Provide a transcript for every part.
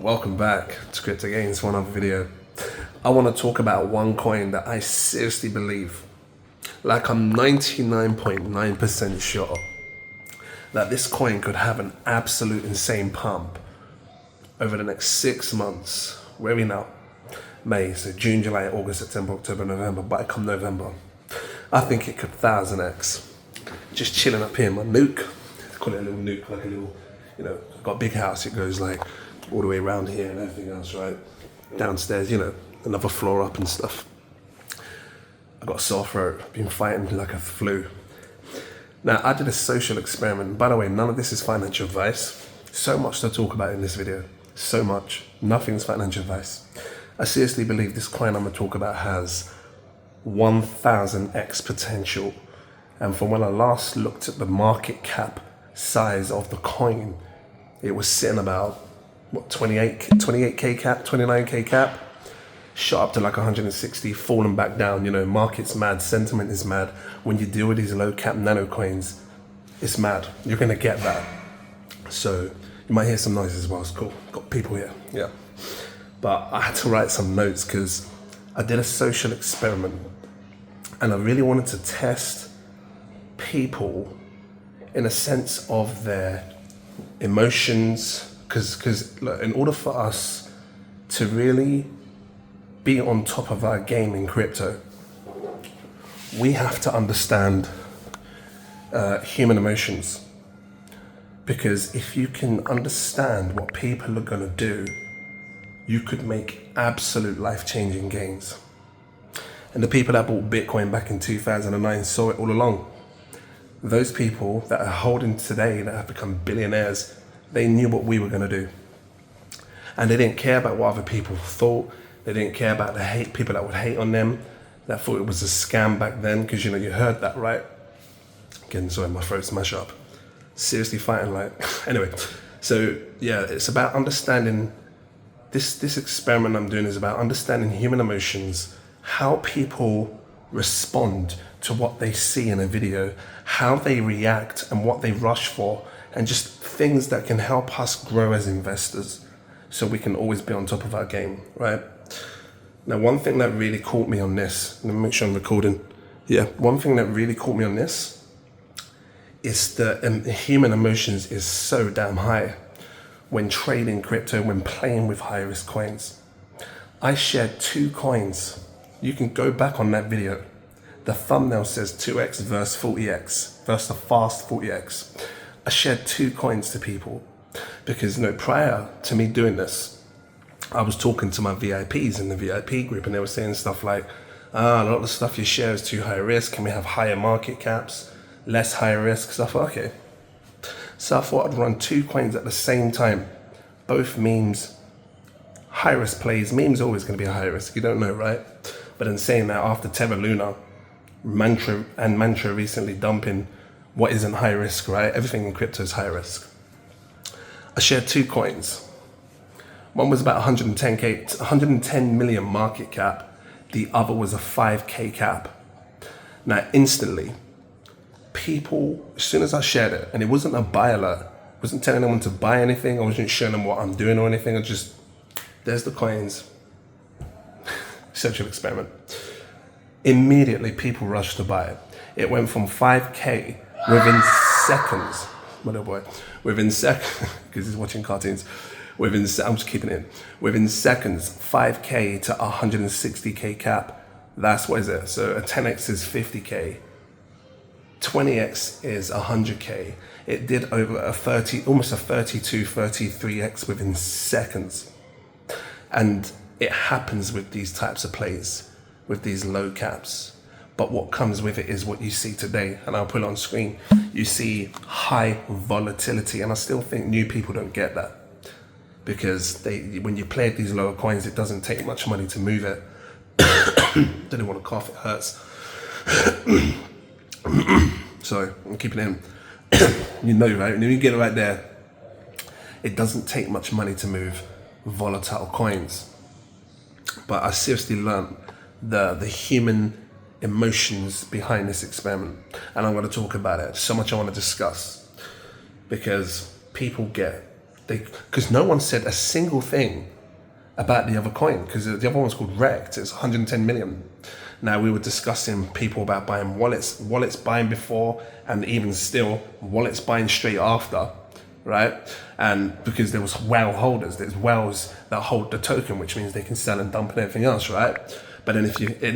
Welcome back to cryptogains for another video. I want to talk about one coin that I seriously believe, like I'm 99.9% sure that this coin could have an absolute insane pump over the next 6 months. Where are we now? May, so June, July, August, September, October, November. By come November, I think it could 1000x. Just chilling up here in my nuke. Call it a little nuke, like a little, I've got a big house. It goes like all the way around here and everything else, right? Downstairs, another floor up and stuff. I got a sore throat, been fighting like a flu. Now, I did a social experiment. By the way, none of this is financial advice. So much to talk about in this video. So much. Nothing's financial advice. I seriously believe this coin I'm going to talk about has 1000x potential. And from when I last looked at the market cap size of the coin, it was sitting about, 28k cap, 29k cap, shot up to like 160, fallen back down. Market's mad, sentiment is mad. When you deal with these low cap nano coins, it's mad. You're gonna get that. So you might hear some noise as well. It's cool. Got people here, yeah. But I had to write some notes because I did a social experiment and I really wanted to test people in a sense of their emotions. Because in order for us to really be on top of our game in crypto, we have to understand human emotions. Because if you can understand what people are going to do, you could make absolute life-changing gains. And the people that bought Bitcoin back in 2009 saw it all along. Those people that are holding today, that have become billionaires, they knew what we were going to do. And they didn't care about what other people thought. They didn't care about the hate, people that would hate on them, that thought it was a scam back then, because you heard that, right? Again, sorry, my throat's mashed up. Seriously fighting like, anyway. So yeah, it's about understanding, this experiment I'm doing is about understanding human emotions, how people respond to what they see in a video, how they react and what they rush for, and just things that can help us grow as investors so we can always be on top of our game, right? Now, one thing that really caught me on this, let me make sure I'm recording. Yeah, one thing that really caught me on this is that human emotions is so damn high when trading crypto, when playing with high risk coins. I shared 2 coins. You can go back on that video. The thumbnail says 2x versus 40x, versus the fast 40x. I shared 2 coins to people because prior to me doing this, I was talking to my VIPs in the VIP group and they were saying stuff like, a lot of the stuff you share is too high risk. Can we have higher market caps, less high risk? So I thought, okay. So I thought I'd run 2 coins at the same time. Both memes, high risk plays. Memes always going to be a high risk. You don't know, right? But in saying that, after Terra Luna, Mantra recently dumping what isn't high risk, right? Everything in crypto is high risk. I shared 2 coins. One was about 110 million market cap. The other was a 5k cap. Now, instantly, people, as soon as I shared it, and it wasn't a buy alert, I wasn't telling anyone to buy anything, I wasn't showing them what I'm doing or anything, I just, there's the coins. Social experiment. Immediately, people rushed to buy it. It went from 5k within seconds, my little boy, within seconds, because he's watching cartoons, I'm just keeping it in, within seconds, 5k to 160k cap. That's, what is it? So a 10x is 50k, 20x is 100k. It did over almost a 32, 33x within seconds. And it happens with these types of plays, with these low caps. But what comes with it is what you see today, and I'll put it on screen. You see high volatility, and I still think new people don't get that. Because when you play at these lower coins, it doesn't take much money to move it. Don't even want to cough, it hurts. Sorry, I'm keeping it in. Right? When you get it right there, it doesn't take much money to move volatile coins. But I seriously learned the human emotions behind this experiment, and I'm going to talk about it. So much I want to discuss, because people because no one said a single thing about the other coin, because the other one's called Rect. It's 110 million. Now, we were discussing people about buying wallets buying before, and even still wallets buying straight after, right? And because there was whale holders, there's whales that hold the token, which means they can sell and dump and everything else, right? But then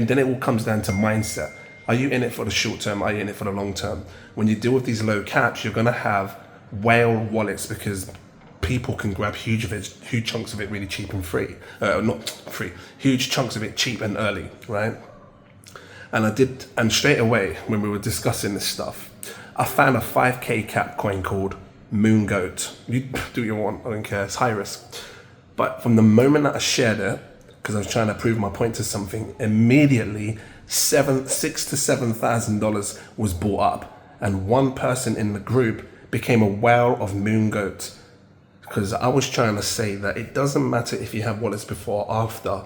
then it all comes down to mindset. Are you in it for the short term? Are you in it for the long term? When you deal with these low caps, you're gonna have whale wallets, because people can grab huge chunks of it really cheap and free. Not free, huge chunks of it cheap and early, right? And straight away, when we were discussing this stuff, I found a 5K cap coin called Moon Goat. You do what you want, I don't care, it's high risk. But from the moment that I shared it, because I was trying to prove my point to something, immediately $6,000 to $7,000 was bought up. And one person in the group became a whale of Moon Goat. Because I was trying to say that it doesn't matter if you have wallets before or after.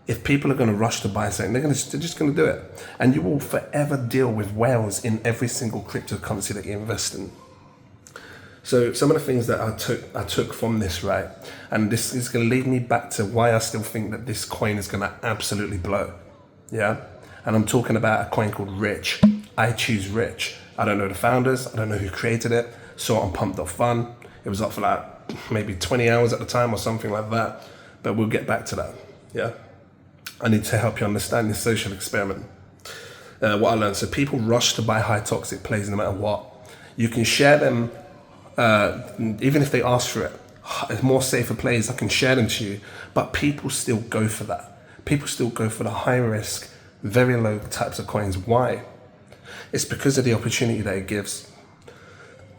If people are going to rush to buy something, they're just going to do it. And you will forever deal with whales in every single cryptocurrency that you invest in. So some of the things that I took from this, right? And this is going to lead me back to why I still think that this coin is going to absolutely blow. Yeah? And I'm talking about a coin called Rich. I choose Rich. I don't know the founders. I don't know who created it. Saw it on Pump.fun. It was up for like maybe 20 hours at the time or something like that. But we'll get back to that. Yeah? I need to help you understand this social experiment. What I learned, so people rush to buy high toxic plays no matter what. You can share them, even if they ask for it. It's more safer plays, I can share them to you, but people still go for that. People still go for the high risk, very low types of coins. Why? It's because of the opportunity that it gives.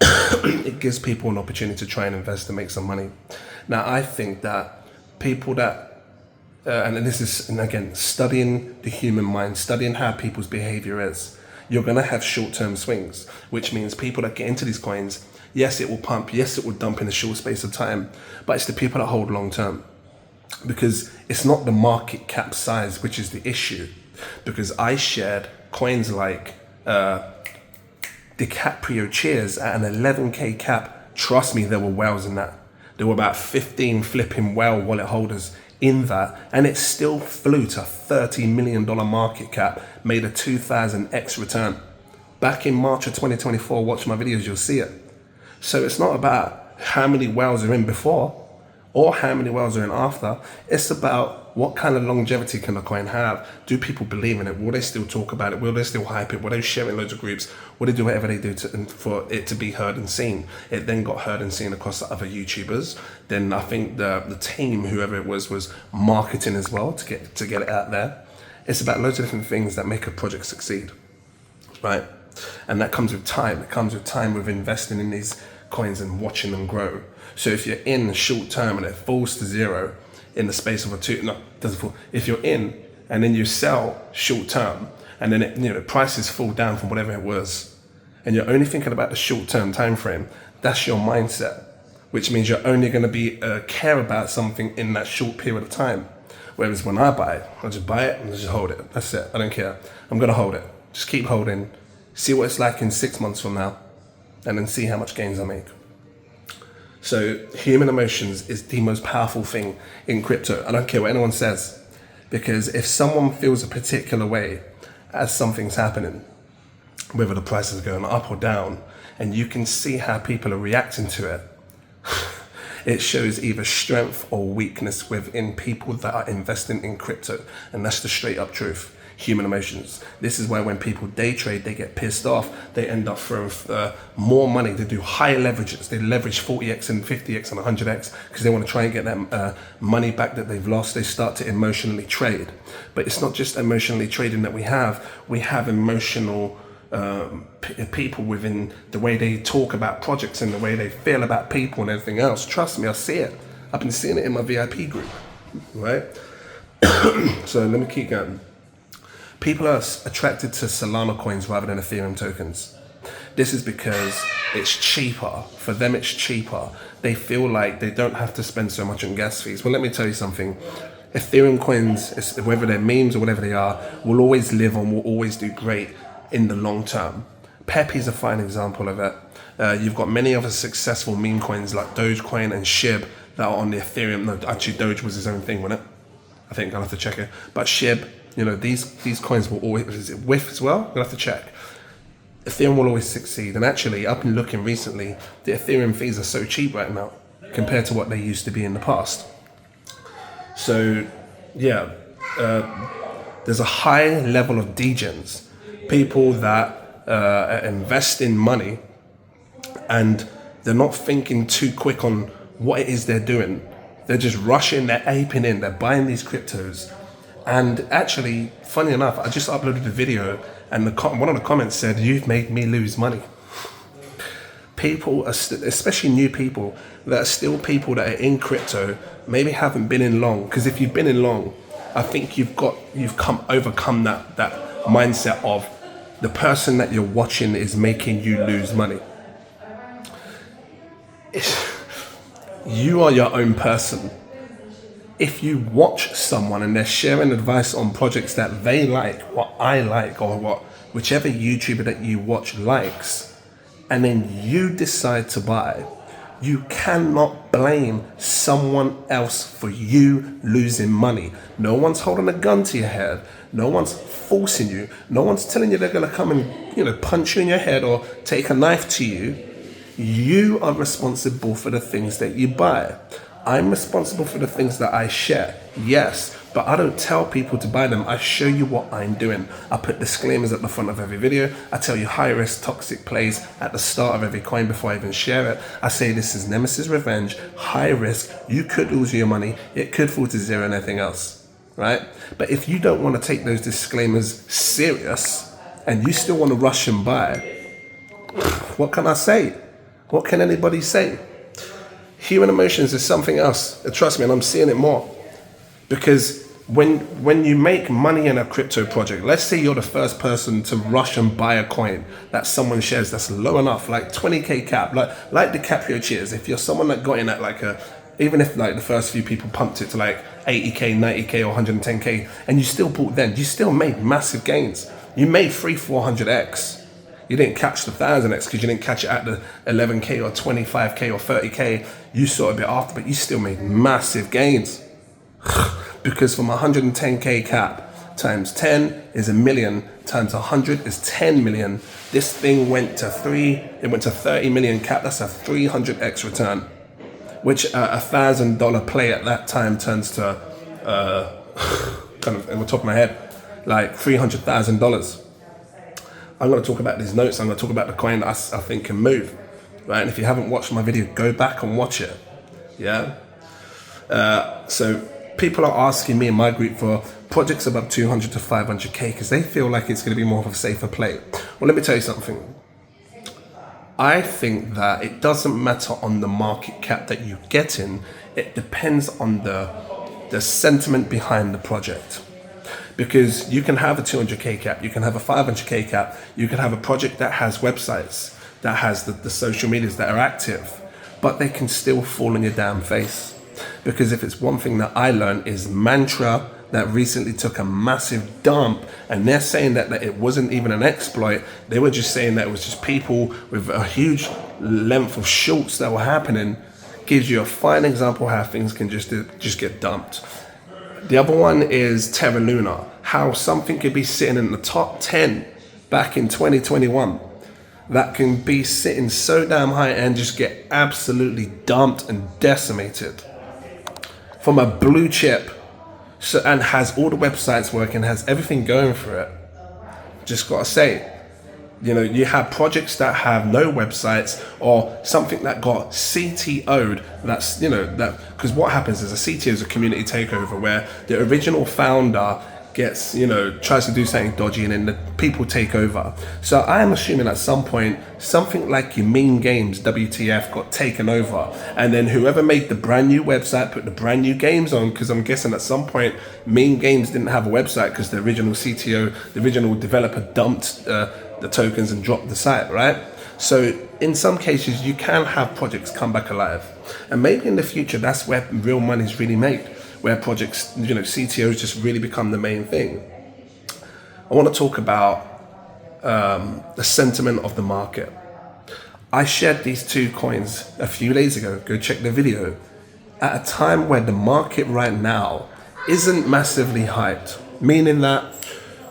It gives people an opportunity to try and invest and make some money. Now, I think that people that and this is, and again, studying the human mind, studying how people's behavior is, you're going to have short-term swings, which means people that get into these coins, yes, it will pump, yes, it will dump in a short space of time, but it's the people that hold long-term. Because it's not the market cap size, which is the issue. Because I shared coins like DiCaprio Cheers at an 11K cap. Trust me, there were whales in that. There were about 15 flipping whale wallet holders in that, and it still flew to $30 million market cap, made a 2000x return. Back in March of 2024, watch my videos, you'll see it. So it's not about how many whales are in before or how many whales are in after. It's about what kind of longevity can a coin have. Do people believe in it? Will they still talk about it? Will they still hype it? Will they share it in loads of groups? Will they do whatever they do for it to be heard and seen? It then got heard and seen across the other YouTubers. Then I think the team, whoever it was marketing as well to get it out there. It's about loads of different things that make a project succeed, right? And that comes with time. It comes with time with investing in these coins and watching them grow. So if you're in short term and it falls to zero in the space of doesn't fall. If you're in and then you sell short term and then the prices fall down from whatever it was, and you're only thinking about the short term time frame, that's your mindset, which means you're only going to be care about something in that short period of time. Whereas when I buy it, I just buy it and I just hold it. That's it. I don't care. I'm going to hold it. Just keep holding. See what it's like in 6 months from now, and then see how much gains I make. So human emotions is the most powerful thing in crypto. I don't care what anyone says, because if someone feels a particular way as something's happening, whether the price is going up or down, and you can see how people are reacting to it, it shows either strength or weakness within people that are investing in crypto. And that's the straight up truth. Human emotions. This is why when people day trade, they get pissed off. They end up throwing more money. They do higher leverages. They leverage 40x and 50x and 100x because they want to try and get that money back that they've lost. They start to emotionally trade. But it's not just emotionally trading that we have. We have emotional people within the way they talk about projects and the way they feel about people and everything else. Trust me, I see it. I've been seeing it in my VIP group, right? So let me keep going. People are attracted to Solana coins rather than Ethereum tokens. This is because it's cheaper. For them, it's cheaper. They feel like they don't have to spend so much on gas fees. Well, let me tell you something. Ethereum coins, whether they're memes or whatever they are, will always live and will always do great in the long term. Pepe is a fine example of it. You've got many other successful meme coins like Dogecoin and SHIB that are on the Ethereum. No, actually Doge was his own thing, wasn't it? I think I'll have to check it. But SHIB, you know, these coins will always, is it WIF as well? I'll have to check. Ethereum will always succeed. And actually, I've been looking recently, the Ethereum fees are so cheap right now compared to what they used to be in the past. So, yeah, there's a high level of degens, people that invest in money and they're not thinking too quick on what it is they're doing. They're just rushing, they're aping in, they're buying these cryptos. And actually, funny enough, I just uploaded a video and one of the comments said, "You've made me lose money." People, especially new people, that are still people that are in crypto, maybe haven't been in long. Because if you've been in long, I think you've overcome that mindset of the person that you're watching is making you lose money. You are your own person. If you watch someone and they're sharing advice on projects that they like, what I like, or what whichever YouTuber that you watch likes, and then you decide to buy, you cannot blame someone else for you losing money. No one's holding a gun to your head. No one's forcing you. No one's telling you they're gonna come and, you know, punch you in your head or take a knife to you. You are responsible for the things that you buy. I'm responsible for the things that I share, yes, but I don't tell people to buy them. I show you what I'm doing. I put disclaimers at the front of every video. I tell you high risk toxic plays at the start of every coin before I even share it. I say this is Nemesis Revenge, high risk. You could lose your money. It could fall to zero and everything else, right? But if you don't want to take those disclaimers serious and you still want to rush and buy, what can I say? What can anybody say? Human emotions is something else. Trust me, and I'm seeing it more. Because when you make money in a crypto project, let's say you're the first person to rush and buy a coin that someone shares that's low enough, like 20k cap, like DiCaprio cheers. If you're someone that got in at like even if like the first few people pumped it to like 80k, 90k or 110k, and you still bought then, you still made massive gains. You made 300-400x. You didn't catch the 1000x because you didn't catch it at the 11k or 25k or 30k. You saw it a bit after, but you still made massive gains. Because from 110k cap times 10 is 1 million, times 100 is 10 million. This thing went to 30 million cap. That's a 300x return, which a $1,000 play at that time turns to kind of on the top of my head, like $300,000. I'm going to talk about these notes. I'm going to talk about the coin that I think can move, right? And if you haven't watched my video, go back and watch it. Yeah. So people are asking me in my group for projects above 200 to 500k because they feel like it's going to be more of a safer play. Well, let me tell you something. I think that it doesn't matter on the market cap that you get in. It depends on the sentiment behind the project. Because you can have a 200k cap, you can have a 500k cap, you can have a project that has websites, that has the social medias that are active, but they can still fall on your damn face. Because if it's one thing that I learned is Mantra that recently took a massive dump, and they're saying that it wasn't even an exploit, they were just saying that it was just people with a huge length of shorts that were happening, gives you a fine example how things can just get dumped. The other one is Terra Luna, how something could be sitting in the top 10 back in 2021 that can be sitting so damn high and just get absolutely dumped and decimated from a blue chip, and has all the websites working, has everything going for it. Just gotta say, you know, you have projects that have no websites or something that got CTO'd. That's, you know, that because what happens is a CTO is a community takeover where the original founder gets, you know, tries to do something dodgy and then the people take over. So I am assuming at some point something like your Mean Games WTF got taken over, and then whoever made the brand new website put the brand new games on, because I'm guessing at some point Mean Games didn't have a website because the original CTO, the original developer dumped the tokens and drop the site, right? So in some cases you can have projects come back alive, and maybe in the future that's where real money is really made, where projects, you know, CTOs just really become the main thing. I want to talk about the sentiment of the market. I shared these two coins a few days ago. Go check the video. At a time where the market right now isn't massively hyped, meaning that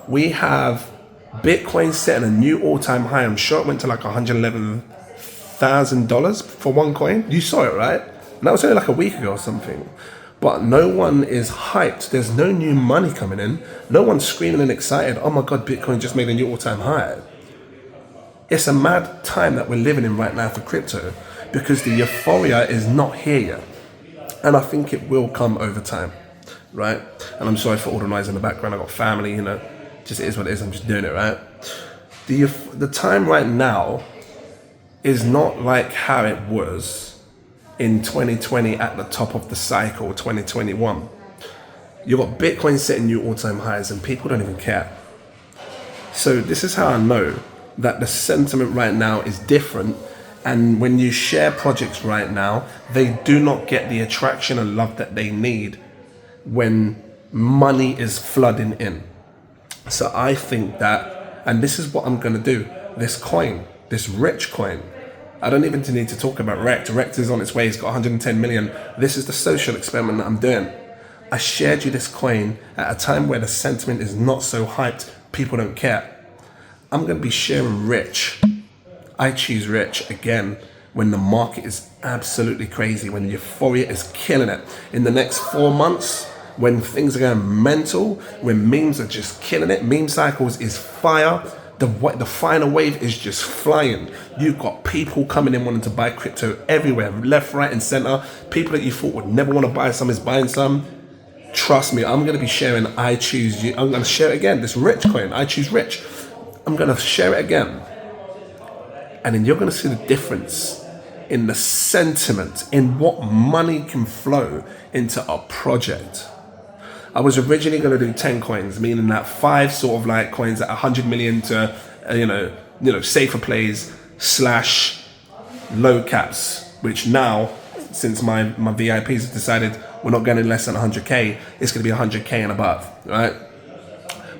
we have Bitcoin setting a new all-time high. I'm sure it went to like $111,000 for one coin. You saw it, right? And that was only like a week ago or something. But no one is hyped. There's no new money coming in. No one's screaming and excited. Oh my God, Bitcoin just made a new all-time high. It's a mad time that we're living in right now for crypto because the euphoria is not here yet. And I think it will come over time, right? And I'm sorry for all the noise in the background. I got family, you know, just it is what it is. I'm just doing it, right? The time right now is not like how it was in 2020 at the top of the cycle, 2021. You got Bitcoin setting new all-time highs and people don't even care. So this is how I know that the sentiment right now is different. And when you share projects right now, they do not get the attraction and love that they need when money is flooding in. So I think that, and this is what I'm gonna do, this coin, this rich coin, I don't even need to talk about Rect. Rect is on its way, it's got 110 million. This is the social experiment that I'm doing. I shared you this coin at a time where the sentiment is not so hyped, people don't care. I'm gonna be sharing rich. I choose rich again when the market is absolutely crazy, when euphoria is killing it. In the next 4 months, when things are going mental, when memes are just killing it, meme cycles is fire, the final wave is just flying. You've got people coming in wanting to buy crypto everywhere, left, right, and center. People that you thought would never want to buy some is buying some. Trust me, I'm gonna be sharing I choose you. I'm gonna share it again, this rich coin, I choose rich. I'm gonna share it again. And then you're gonna see the difference in the sentiment, in what money can flow into a project. I was originally gonna do 10 coins, meaning that 5 sort of like coins at 100 million to, you know, safer plays / low caps, which now, since my VIPs have decided we're not getting less than 100K, it's gonna be 100K and above, right?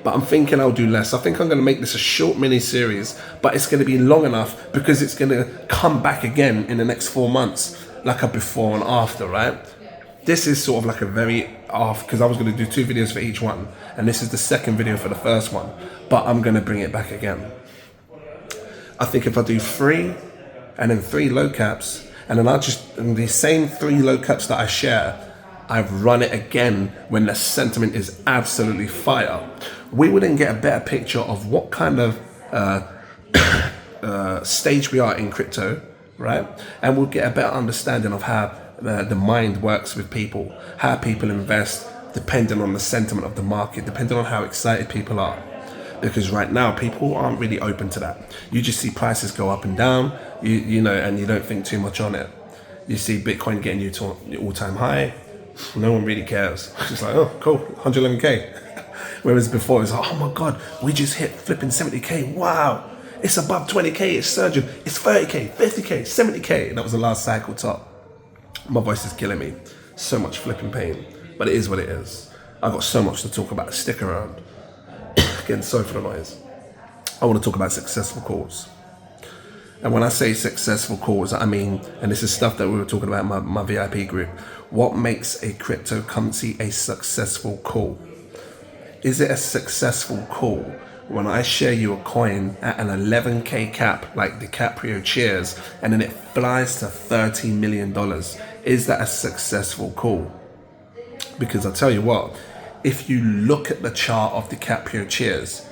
But I'm thinking I'll do less. I think I'm gonna make this a short mini series, but it's gonna be long enough because it's gonna come back again in the next 4 months, like a before and after, right? This is sort of like a very off, because I was gonna do 2 videos for each one, and this is the second video for the first one, but I'm gonna bring it back again. I think if I do 3 and then 3 low caps, and then in the same 3 low caps that I share, I've run it again when the sentiment is absolutely fire. We wouldn't get a better picture of what kind of stage we are in crypto, right? And we'll get a better understanding of how the mind works with people, how people invest, depending on the sentiment of the market, depending on how excited people are. Because right now, people aren't really open to that. You just see prices go up and down, you know, and you don't think too much on it. You see Bitcoin getting you to an all-time high, no one really cares. It's just like, oh, cool, 111K. Whereas before, it's like, oh my God, we just hit flipping 70K. Wow, it's above 20K, it's surging. It's 30K, 50K, 70K. That was the last cycle top. My voice is killing me. So much flipping pain, but it is what it is. I've got so much to talk about. Stick around. Again, sorry for the noise. I want to talk about successful calls. And when I say successful calls, I mean, and this is stuff that we were talking about in my VIP group, what makes a cryptocurrency a successful call? Is it a successful call when I share you a coin at an 11K cap, like DiCaprio Cheers, and then it flies to $30 million? Is that a successful call? Because I'll tell you what, if you look at the chart of DiCaprio Cheers,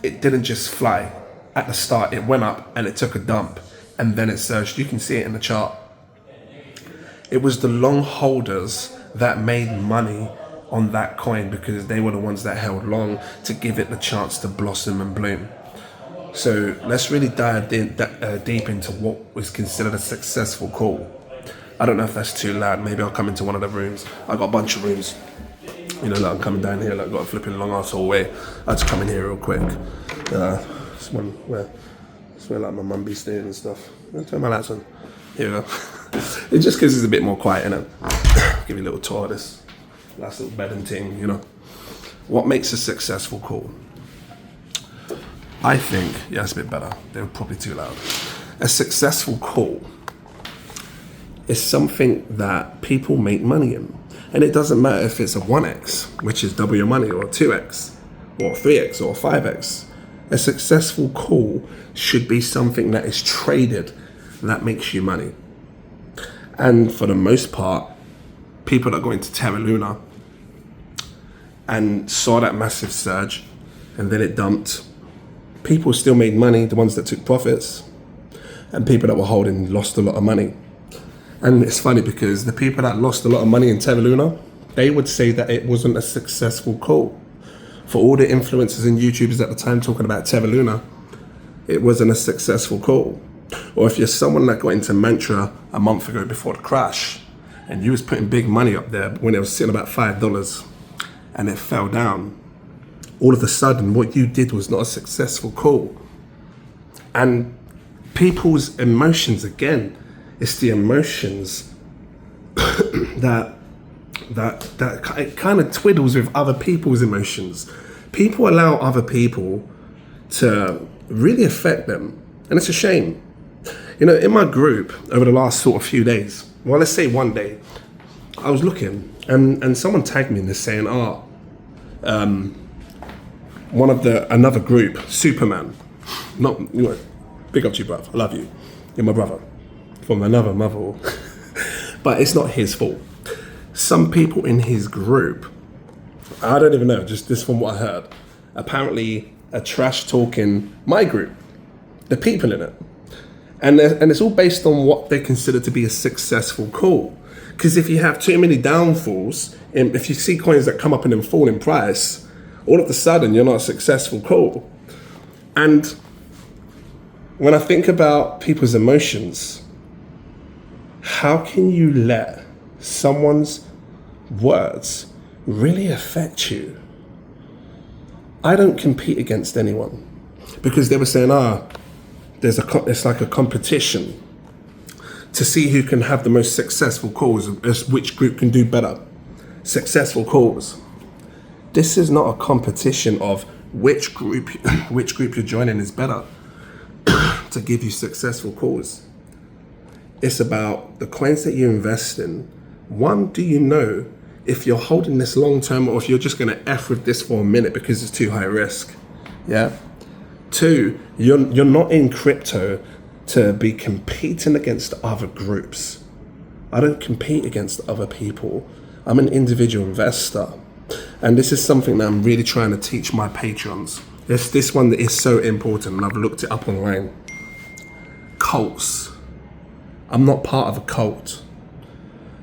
it didn't just fly. At the start, it went up and it took a dump and then it surged. You can see it in the chart. It was the long holders that made money on that coin because they were the ones that held long to give it the chance to blossom and bloom. So let's really dive deep into what was considered a successful call. I don't know if that's too loud. Maybe I'll come into one of the rooms. I got a bunch of rooms. You know, like I'm coming down here, like I've got a flipping long ass hallway. I'll just come in here real quick. This one where like my mum be staying and stuff. I'll turn my lights on. Here we go. It just because it's a bit more quiet, innit? Give you a little tour of this last little bed and thing, you know. What makes a successful call? I think, yeah, it's a bit better. They were probably too loud. A successful call is something that people make money in. And it doesn't matter if it's a 1x, which is double your money, or a 2x, or 3x, or 5x. A successful call should be something that is traded that makes you money. And for the most part, people that got into Terra Luna and saw that massive surge and then it dumped, people still made money, the ones that took profits, and people that were holding lost a lot of money. And it's funny because the people that lost a lot of money in Terra Luna, they would say that it wasn't a successful call. For all the influencers and YouTubers at the time talking about Terra Luna, it wasn't a successful call. Or if you're someone that got into Mantra a month ago before the crash, and you was putting big money up there when it was sitting about $5 and it fell down, all of a sudden what you did was not a successful call. And people's emotions, again, it's the emotions that it kind of twiddles with other people's emotions. People allow other people to really affect them, and it's a shame. You know, in my group over the last sort of few days, well, let's say one day, I was looking and someone tagged me in this saying, another group, Superman, not, you know, big up to you, bruv, I love you, you're my brother, from another mother, but it's not his fault. Some people in his group, I don't even know, just this from what I heard, apparently are trash talking my group, the people in it. And it's all based on what they consider to be a successful call. Because if you have too many downfalls, and if you see coins that come up and then fall in price, all of a sudden you're not a successful call. And when I think about people's emotions, how can you let someone's words really affect you? I don't compete against anyone, because they were saying, it's like a competition to see who can have the most successful calls, which group can do better. Successful calls. This is not a competition of which group you're joining is better to give you successful calls. It's about the coins that you invest in. One, do you know if you're holding this long term or if you're just gonna F with this for a minute because it's too high risk? Yeah. Two, you're not in crypto to be competing against other groups. I don't compete against other people. I'm an individual investor. And this is something that I'm really trying to teach my patrons. It's this one that is so important, and I've looked it up online. Cults. I'm not part of a cult.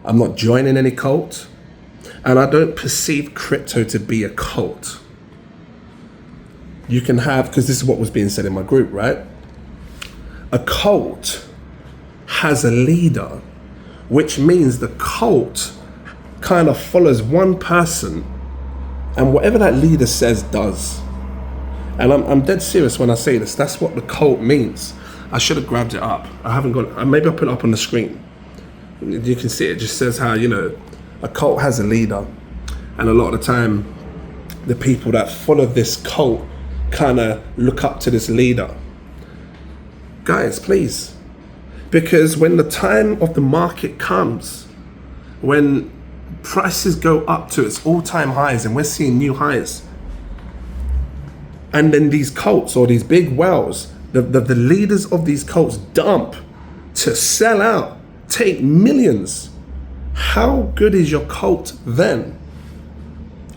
I'm not joining any cult. And I don't perceive crypto to be a cult. You can have, because this is what was being said in my group, right? A cult has a leader, which means the cult kind of follows one person, and whatever that leader says does. And I'm dead serious when I say this. That's what the cult means. I should have grabbed it up. I haven't got it. Maybe I'll put it up on the screen. You can see it just says how, you know, a cult has a leader. And a lot of the time, the people that follow this cult kind of look up to this leader. Guys, please. Because when the time of the market comes, when prices go up to its all-time highs, and we're seeing new highs, and then these cults or these big whales, the leaders of these cults dump to sell out, take millions. How good is your cult then?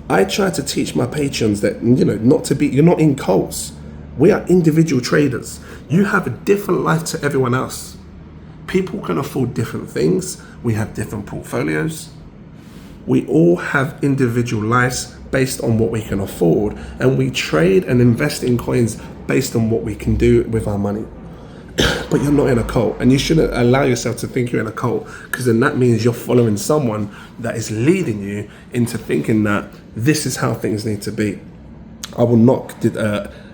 I try to teach my patrons that, you know, you're not in cults. We are individual traders. You have a different life to everyone else. People can afford different things. We have different portfolios. We all have individual lives based on what we can afford, and we trade and invest in coins based on what we can do with our money. But you're not in a cult, and you shouldn't allow yourself to think you're in a cult, because then that means you're following someone that is leading you into thinking that this is how things need to be. I will not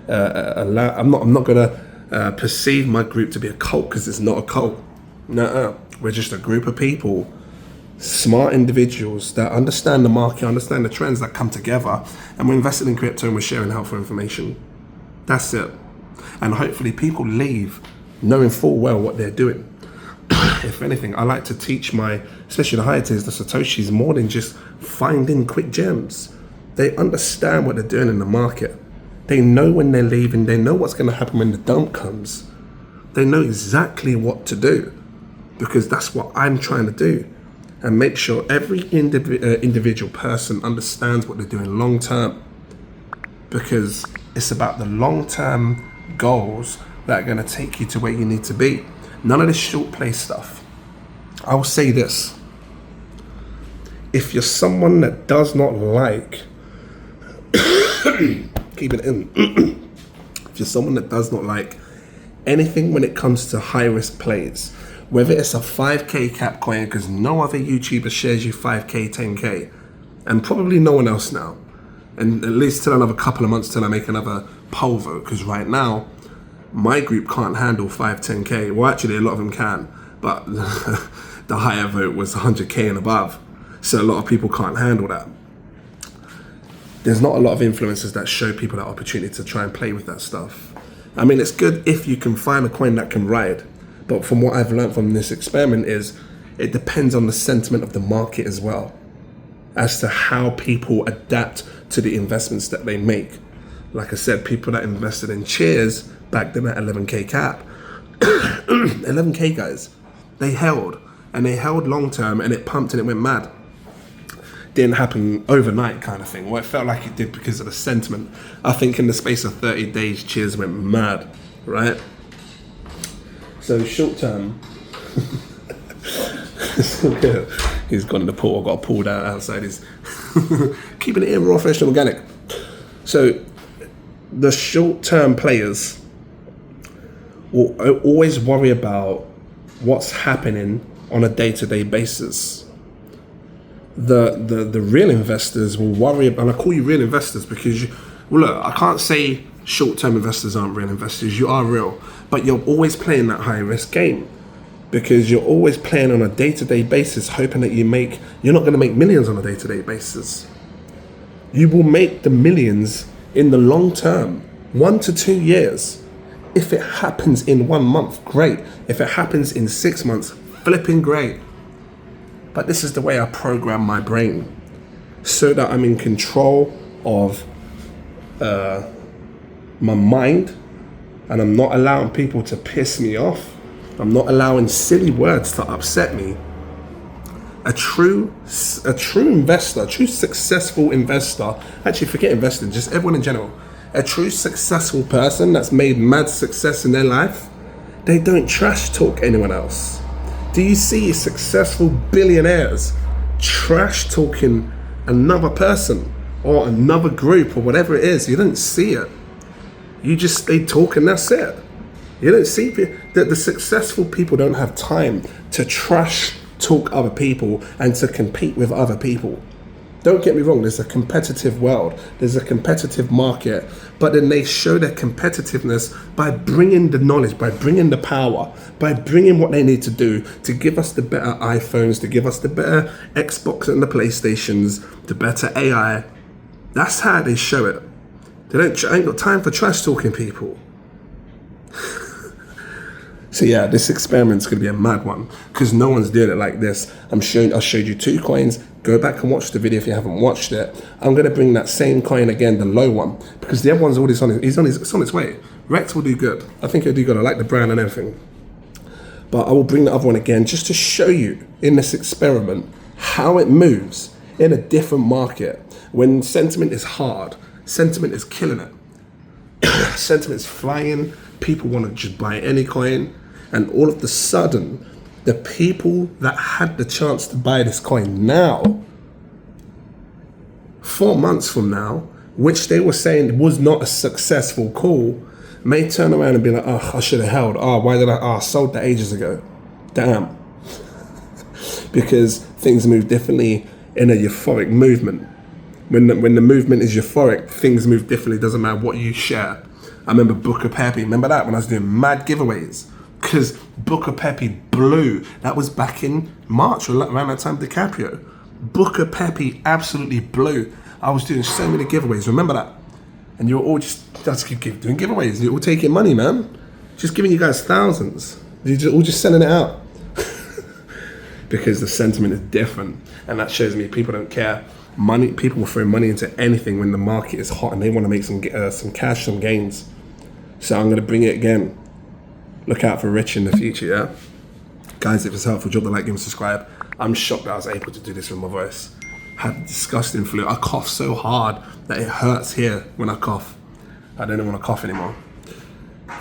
allow. I'm not gonna perceive my group to be a cult, because it's not a cult. No, we're just a group of people, smart individuals that understand the market, understand the trends, that come together, and we're invested in crypto and we're sharing helpful information. That's it. And hopefully people leave knowing full well what they're doing. If anything, I like to teach especially the higher tiers, the Satoshis, more than just finding quick gems. They understand what they're doing in the market. They know when they're leaving. They know what's going to happen when the dump comes. They know exactly what to do, because that's what I'm trying to do, and make sure every individual person understands what they're doing long term, because it's about the long term goals that are going to take you to where you need to be. None of this short play stuff. I will say this: if you're someone that does not like keep it in if you're someone that does not like anything when it comes to high risk plays, whether it's a 5k cap coin, because no other YouTuber shares you 5k, 10k, and probably no one else now, and at least till another couple of months till I make another poll vote, because right now my group can't handle 5, 10k. Well, actually a lot of them can, but the higher vote was 100k and above, so a lot of people can't handle that. There's not a lot of influencers that show people that opportunity to try and play with that stuff. I mean, it's good if you can find a coin that can ride, but from what I've learned from this experiment is it depends on the sentiment of the market as well, as to how people adapt to the investments that they make. Like I said, people that invested in Cheers back then at 11k cap, 11k guys, they held, and they held long term, and it pumped and it went mad. Didn't happen overnight kind of thing. Well, it felt like it did because of the sentiment. I think in the space of 30 days, Cheers went mad, right? So short term, he's gone in the pool. I've got a pool down outside. He's keeping it in raw, fresh and organic. So the short term players will always worry about what's happening on a day-to-day basis. The real investors will worry about, and I call you real investors because look, I can't say short-term investors aren't real investors. You are real, but you're always playing that high-risk game, because you're always playing on a day-to-day basis, hoping that you're not going to make millions on a day-to-day basis. You will make the millions in the long term, 1 to 2 years. If it happens in 1 month, great. If it happens in 6 months, flipping great. But this is the way I program my brain, so that I'm in control of my mind, and I'm not allowing people to piss me off. I'm not allowing silly words to upset me. A true investor, a true successful investor, actually forget investing, just everyone in general, a true successful person that's made mad success in their life, they don't trash talk anyone else. Do you see successful billionaires trash talking another person or another group or whatever it is? You don't see it. They talk and that's it. You don't see that the successful people don't have time to trash talk other people and to compete with other people. Don't get me wrong, there's a competitive world, there's a competitive market, but then they show their competitiveness by bringing the knowledge, by bringing the power, by bringing what they need to do to give us the better iPhones, to give us the better Xbox and the PlayStations, the better AI. That's how they show it. I ain't got time for trash talking people. So yeah, this experiment's gonna be a mad one because no one's doing it like this. I showed you 2 coins. Go back and watch the video if you haven't watched it. I'm gonna bring that same coin again, the low one, because the other one's already it's on its way. Rex will do good. I think he'll do good. I like the brand and everything. But I will bring the other one again just to show you in this experiment how it moves in a different market. When sentiment is hard, sentiment is killing it. Sentiment is flying. People want to just buy any coin. And all of a sudden, the people that had the chance to buy this coin now, 4 months from now, which they were saying was not a successful call, may turn around and be like, oh, I should have held. Oh, why did I sold that ages ago. Damn. Because things move differently in a euphoric movement. When the movement is euphoric, things move differently. It doesn't matter what you share. I remember Booker Pepe. Remember that when I was doing mad giveaways? Because Booker Pepe blew. That was back in March or around that time, DiCaprio. Booker Pepe absolutely blew. I was doing so many giveaways. Remember that? And you're all just keep doing giveaways. You're all taking money, man. Just giving you guys thousands. You're all just selling it out. Because the sentiment is different. And that shows me people don't care. People will throw money into anything when the market is hot and they want to make some cash, some gains. So I'm going to bring it again. Look out for Rich in the future, yeah? Guys, if it's helpful, drop the like, give me subscribe. I'm shocked that I was able to do this with my voice. I had a disgusting flu. I cough so hard that it hurts here when I cough. I don't even want to cough anymore.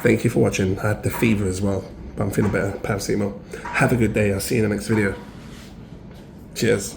Thank you for watching. I had the fever as well, but I'm feeling better. Paracetamol. Have a good day. I'll see you in the next video. Cheers.